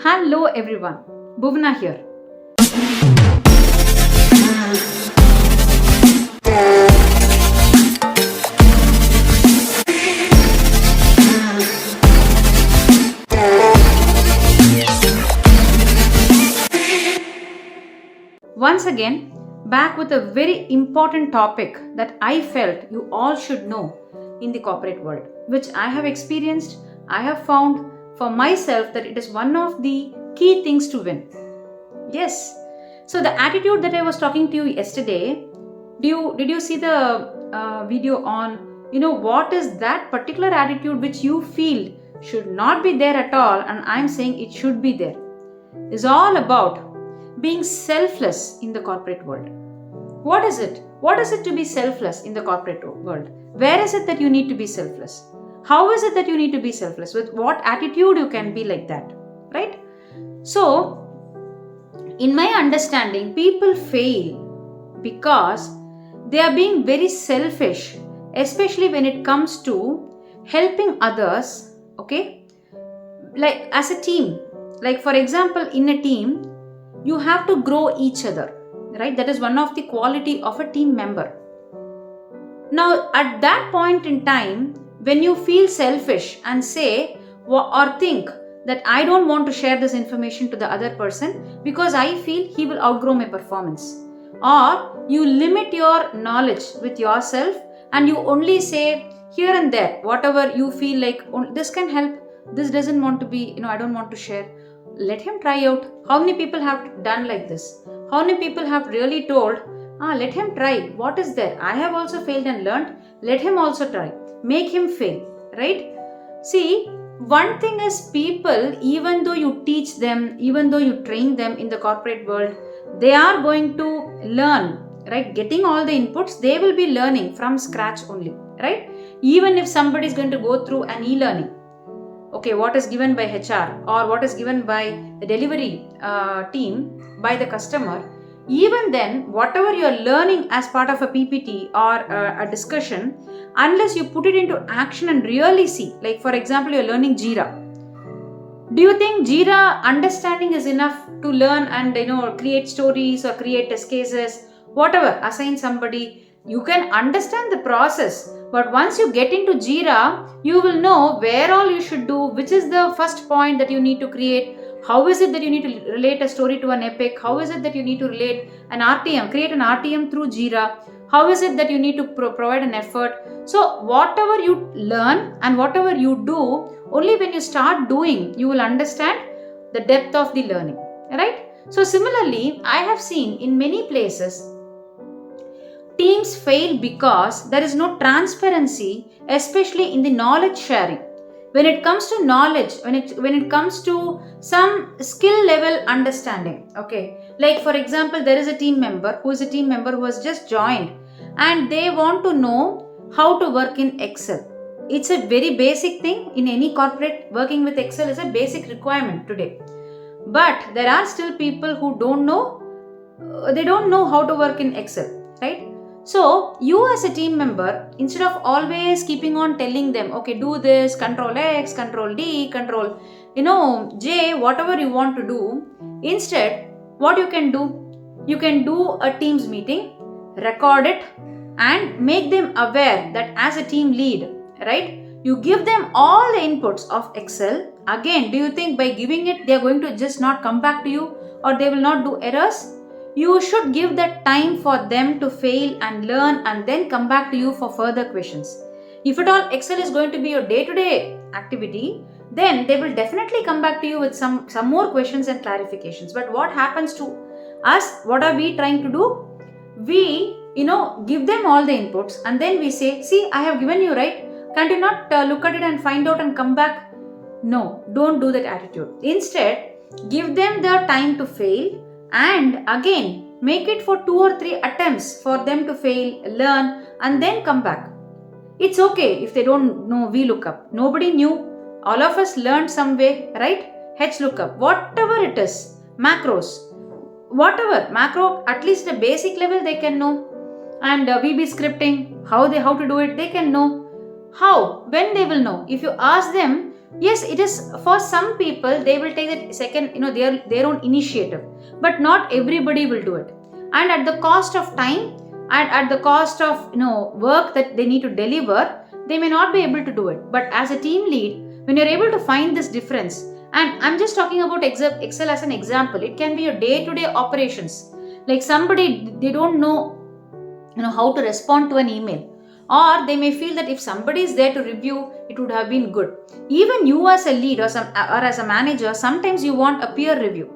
Hello everyone, Bhuvana here. Once again, back with a very important topic that I felt you all should know in the corporate world, which I have experienced, I have found for myself that it is one of the key things to win. Yes. So the attitude that I was talking to you yesterday, did you see the video on what is that particular attitude which you feel should not be there at all, and I'm saying it should be there, is all about being selfless in the corporate world. What is it? What is it to be selfless in the corporate world? Where is it that you need to be selfless? How is it that you need to be selfless? With what attitude you can be like that, right? So, in my understanding, people fail because they are being very selfish, especially when it comes to helping others, okay? Like as a team, like for example, in a team, you have to grow each other, right? That is one of the quality of a team member. Now, at that point in time, when you feel selfish and say or think that I don't want to share this information to the other person because I feel he will outgrow my performance, or you limit your knowledge with yourself and you only say here and there whatever you feel like, this can help, this doesn't want to be, I don't want to share. Let him try out. How many people have done like this? How many people have really told, let him try. What is there? I have also failed and learned. Let him also try. Make him fail, right? See, one thing is people, even though you teach them, even though you train them in the corporate world, they are going to learn, right? Getting all the inputs, they will be learning from scratch only, right? Even if somebody is going to go through an e-learning, okay, what is given by HR or what is given by the delivery team, by the customer, even then, whatever you are learning as part of a PPT or a discussion, unless you put it into action and really see, like for example, you are learning Jira. Do you think Jira understanding is enough to learn and create stories or create test cases, whatever, assign somebody? You can understand the process, but once you get into Jira, you will know where all you should do, which is the first point that you need to create. How is it that you need to relate a story to an epic? How is it that you need to relate an RTM, create an RTM through Jira? How is it that you need to provide an effort? So whatever you learn and whatever you do, only when you start doing, you will understand the depth of the learning, right? So similarly, I have seen in many places, teams fail because there is no transparency, especially in the knowledge sharing. When it comes to knowledge, when it comes to some skill level understanding, okay, like for example, there is a team member who has just joined and they want to know how to work in Excel. It's a very basic thing in any corporate. Working with Excel is a basic requirement today. But there are still people who don't know how to work in Excel, right? So, you as a team member, instead of always keeping on telling them, okay, do this, control X, control D, control, J, whatever you want to do, instead, what you can do a Teams meeting, record it, and make them aware that as a team lead, right, you give them all the inputs of Excel. Again, do you think by giving it, they are going to just not come back to you or they will not do errors? You should give that time for them to fail and learn and then come back to you for further questions. If at all Excel is going to be your day-to-day activity, then they will definitely come back to you with some more questions and clarifications. But what happens to us? What are we trying to do? We, give them all the inputs and then we say, see, I have given you, right? Can't you not look at it and find out and come back? No, don't do that attitude. Instead, give them the time to fail. And again, make it for 2 or 3 attempts for them to fail, learn, and then come back. It's okay if they don't know VLOOKUP. Nobody knew. All of us learned some way, right? HLOOKUP, whatever it is, macros, whatever, macro, at least the basic level they can know. And VB scripting, how to do it, they can know. How? When they will know? If you ask them Yes, it is for some people, they will take it second, their own initiative, but not everybody will do it. And at the cost of time and at the cost of work that they need to deliver, they may not be able to do it. But as a team lead, when you're able to find this difference, and I'm just talking about Excel as an example, it can be your day-to-day operations. Like somebody, they don't know how to respond to an email, or they may feel that if somebody is there to review, it would have been good. Even you as a lead or as a manager, sometimes you want a peer review,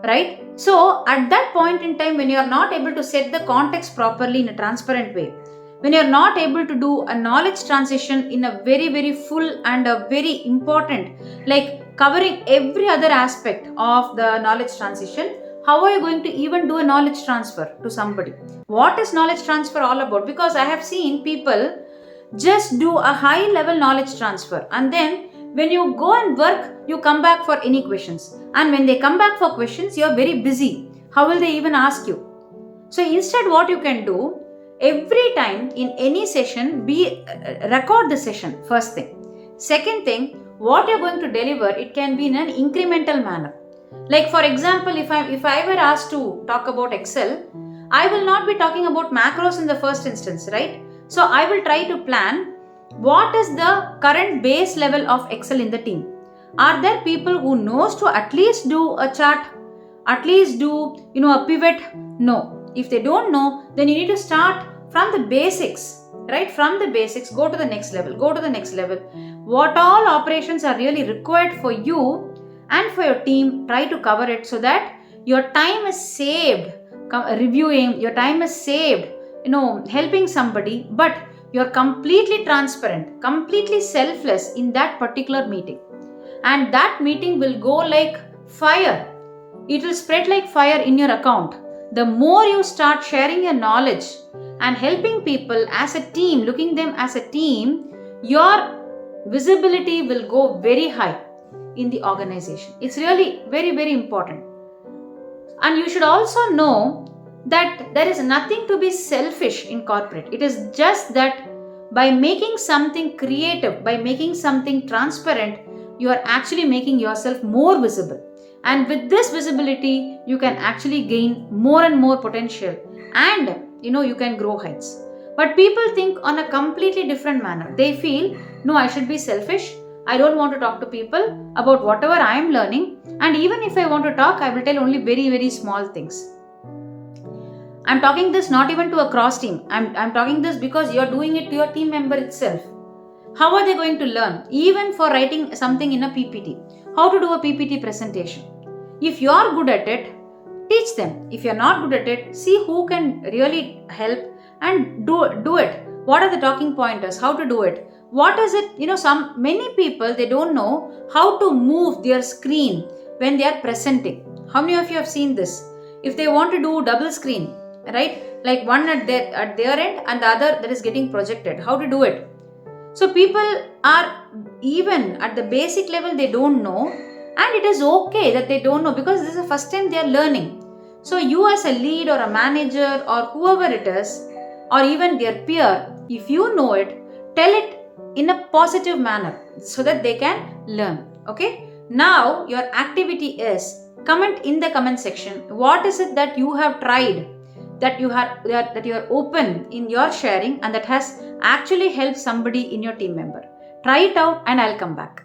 right? So at that point in time, when you are not able to set the context properly in a transparent way, when you are not able to do a knowledge transition in a very, very full and a very important, like covering every other aspect of the knowledge transition, how are you going to even do a knowledge transfer to somebody? What is knowledge transfer all about? Because I have seen people just do a high level knowledge transfer, and then when you go and work, you come back for any questions. And when they come back for questions, you are very busy. How will they even ask you? So instead, what you can do, every time in any session, record the session, first thing. Second thing, what you're going to deliver, it can be in an incremental manner. Like for example, if I were asked to talk about Excel, I will not be talking about macros in the first instance, right? So I will try to plan what is the current base level of Excel in the team. Are there people who knows to at least do a chart, at least do a pivot? No. If they don't know, then you need to start from the basics, right? From the basics, go to the next level, What all operations are really required for you and for your team, try to cover it so that your time is saved reviewing, your time is saved, helping somebody, but you're completely transparent, completely selfless in that particular meeting. And that meeting will go like fire. It will spread like fire in your account. The more you start sharing your knowledge and helping people as a team, looking them as a team, your visibility will go very high in the organization. It's really very, very important. And you should also know that there is nothing to be selfish in corporate. It is just that by making something creative, by making something transparent, you are actually making yourself more visible. And with this visibility, you can actually gain more and more potential, and you can grow heights. But people think on a completely different manner. They feel, no, I should be selfish. I don't want to talk to people about whatever I am learning. And even if I want to talk, I will tell only very, very small things. I'm talking this not even to a cross team. I'm talking this because you're doing it to your team member itself. How are they going to learn? Even for writing something in a PPT. How to do a PPT presentation. If you're good at it, teach them. If you're not good at it, see who can really help and do it. What are the talking pointers? How to do it? What is it? Many people, they don't know how to move their screen when they are presenting. How many of you have seen this? If they want to do double screen, right? Like one at their end and the other that is getting projected. How to do it? So people are, even at the basic level, they don't know, and it is okay that they don't know, because this is the first time they are learning. So you as a lead or a manager or whoever it is, or even their peer, if you know it, tell it in a positive manner so that they can learn. Okay? Now your activity is, comment in the comment section. What is it that you have tried, that you are open in your sharing, and that has actually helped somebody in your team member? Try it out and I'll come back.